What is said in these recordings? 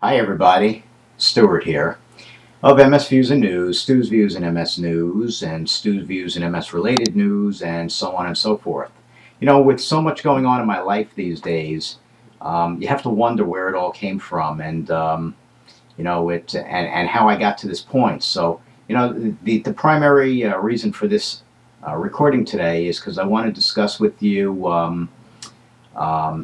Hi everybody, Stuart here of MS Views and News, Stu's Views and MS News, and Stu's Views and MS related news, and so on and so forth. You know, with so much going on in my life these days, you have to wonder where it all came from, and you know, and how I got to this point. So, you know, the primary reason for this recording today is because I want to discuss with you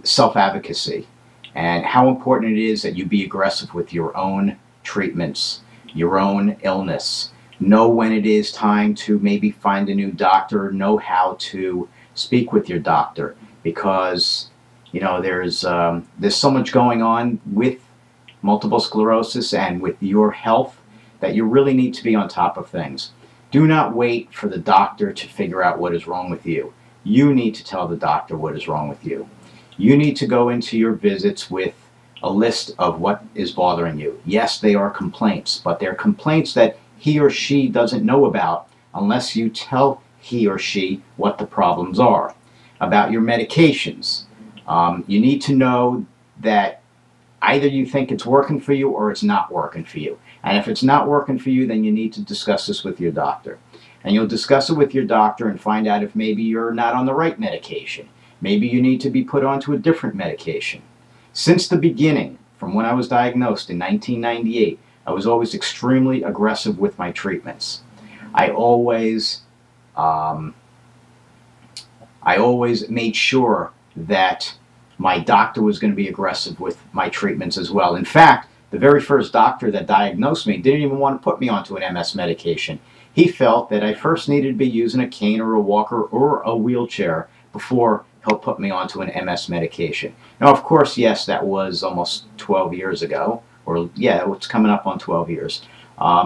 self-advocacy, and how important it is that you be aggressive with your own treatments, your own illness. Know when it is time to maybe find a new doctor, know how to speak with your doctor, because you know there's so much going on with multiple sclerosis and with your health that you really need to be on top of things. Do not wait for the doctor to figure out what is wrong with you. You need to tell the doctor what is wrong with you. You need to go into your visits with a list of what is bothering you. Yes, they are complaints, but they're complaints that he or she doesn't know about unless you tell he or she what the problems are. About your medications, you need to know that either you think it's working for you or it's not working for you. And if it's not working for you, then you need to discuss this with your doctor. And you'll discuss it with your doctor and find out if maybe you're not on the right medication. Maybe you need to be put onto a different medication. Since the beginning, from when I was diagnosed in 1998, I was always extremely aggressive with my treatments. I always made sure that my doctor was going to be aggressive with my treatments as well. In fact, the very first doctor that diagnosed me didn't even want to put me onto an MS medication. He felt that I first needed to be using a cane or a walker or a wheelchair before he'll put me onto an MS medication. Now, of course, yes, that was almost 12 years ago, or yeah, it's coming up on 12 years.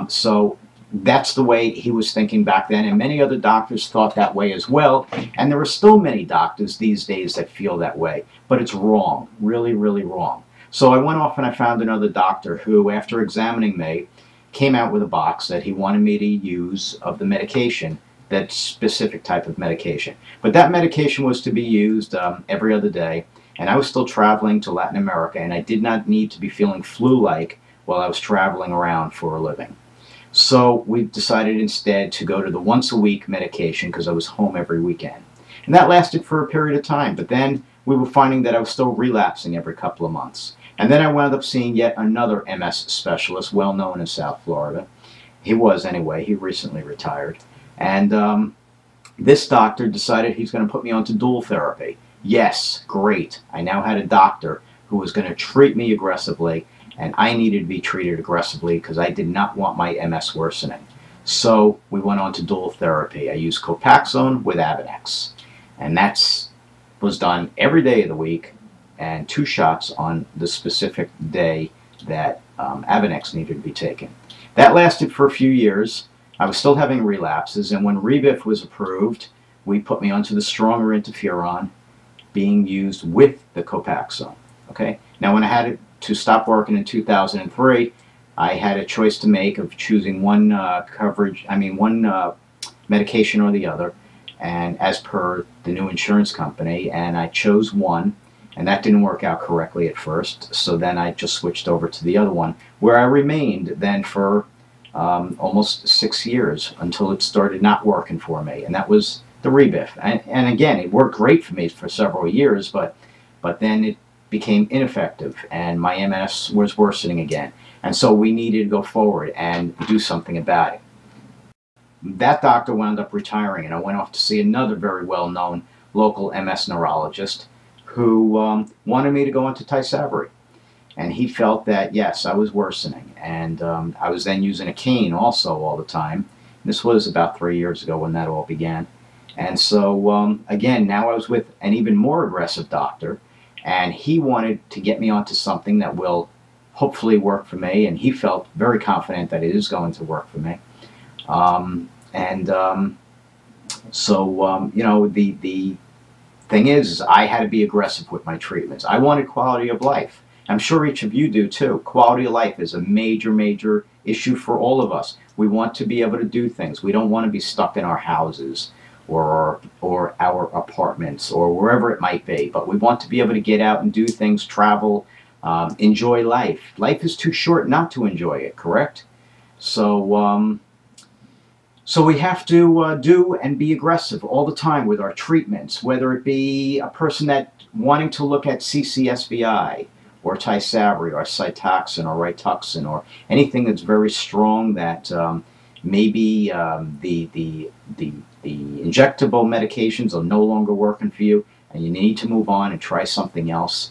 So that's the way he was thinking back then, and many other doctors thought that way as well, and there are still many doctors these days that feel that way, but it's wrong, really, really wrong. So I went off and I found another doctor who, after examining me, came out with a box that he wanted me to use of the medication, that specific type of medication. But that medication was to be used every other day, and I was still traveling to Latin America, and I did not need to be feeling flu-like while I was traveling around for a living. So we decided instead to go to the once-a-week medication because I was home every weekend. And that lasted for a period of time, but then we were finding that I was still relapsing every couple of months. And then I wound up seeing yet another MS specialist, well known in South Florida. He was anyway, he recently retired. And this doctor decided he's going to put me onto dual therapy. Yes, great. I now had a doctor who was going to treat me aggressively, and I needed to be treated aggressively because I did not want my MS worsening. So we went on to dual therapy. I used Copaxone with Advocacy, and that was done every day of the week, and 2 shots on the specific day that Advocacy needed to be taken. That lasted for a few years. I was still having relapses, and when Rebif was approved, we put me onto the stronger interferon being used with the Copaxone. Okay. Now, when I had to stop working in 2003, I had a choice to make of choosing one medication or the other, and as per the new insurance company, and I chose one, and that didn't work out correctly at first. So then I just switched over to the other one, where I remained then for almost 6 years until it started not working for me, and that was the Rebif. And again, it worked great for me for several years, but then it became ineffective, and my MS was worsening again. And so we needed to go forward and do something about it. That doctor wound up retiring, and I went off to see another very well-known local MS neurologist who wanted me to go into Tysabri. And he felt that, yes, I was worsening. And I was then using a cane also all the time. This was about 3 years ago when that all began. And so, again, now I was with an even more aggressive doctor. And he wanted to get me onto something that will hopefully work for me. And he felt very confident that it is going to work for me. You know, the thing is I had to be aggressive with my treatments. I wanted quality of life. I'm sure each of you do too. Quality of life is a major, major issue for all of us. We want to be able to do things. We don't want to be stuck in our houses or our apartments or wherever it might be, but we want to be able to get out and do things, travel, Enjoy life. Life is too short not to enjoy it, correct? So, so we have to do and be aggressive all the time with our treatments, whether it be a person that wanting to look at CCSVI or Tysabri or Cytoxan or Rituxan or anything that's very strong that maybe the injectable medications are no longer working for you and you need to move on and try something else.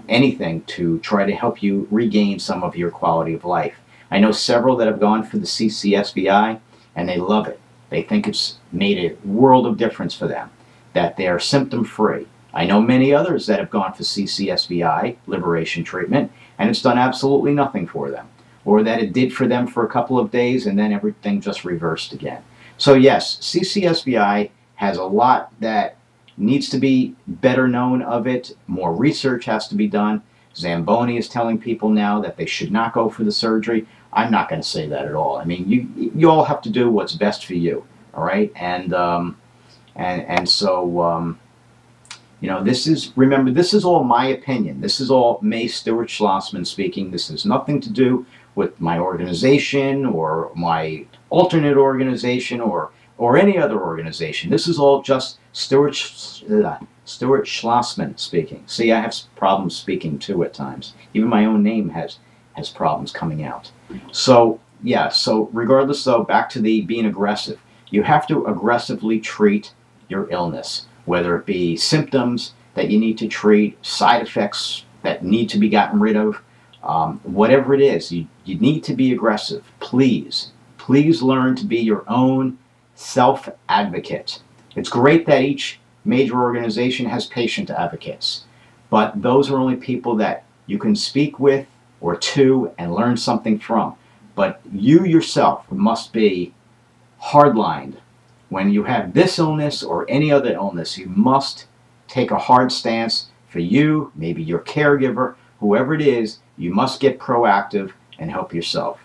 Anything to try to help you regain some of your quality of life. I know several that have gone for the CCSVI and they love it. They think it's made a world of difference for them, that they're symptom free. I know many others that have gone for CCSVI, liberation treatment, and it's done absolutely nothing for them. Or that it did for them for a couple of days and then everything just reversed again. So yes, CCSVI has a lot that needs to be better known of it. More research has to be done. Zamboni is telling people now that they should not go for the surgery. I'm not going to say that at all. I mean, you all have to do what's best for you, all right? And so you know, this is, remember, this is all my opinion. This is all Stuart Schlossman speaking. This has nothing to do with my organization or my alternate organization or any other organization. This is all just Stuart Schlossman speaking. See, I have problems speaking too at times. Even my own name has problems coming out. So, yeah, so regardless though, back to the being aggressive. You have to aggressively treat your illness, whether it be symptoms that you need to treat, side effects that need to be gotten rid of, whatever it is, you need to be aggressive. Please, please learn to be your own self-advocate. It's great that each major organization has patient advocates, but those are only people that you can speak with or to and learn something from. But you yourself must be hardlined. When you have this illness or any other illness, you must take a hard stance for you, maybe your caregiver, whoever it is. You must get proactive and help yourself.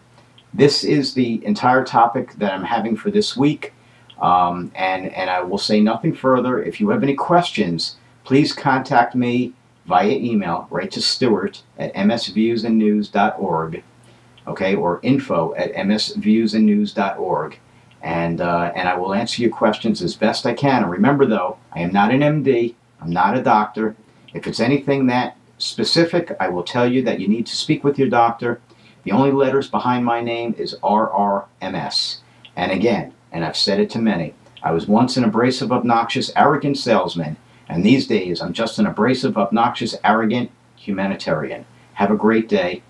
This is the entire topic that I'm having for this week, and I will say nothing further. If you have any questions, please contact me via email, right to Stuart at msviewsandnews.org, okay, or info@msviewsandnews.org. And I will answer your questions as best I can. And remember though, I am not an MD, I'm not a doctor. If it's anything that specific, I will tell you that you need to speak with your doctor. The only letters behind my name is RRMS. And again, and I've said it to many, I was once an abrasive, obnoxious, arrogant salesman, and these days I'm just an abrasive, obnoxious, arrogant humanitarian. Have a great day.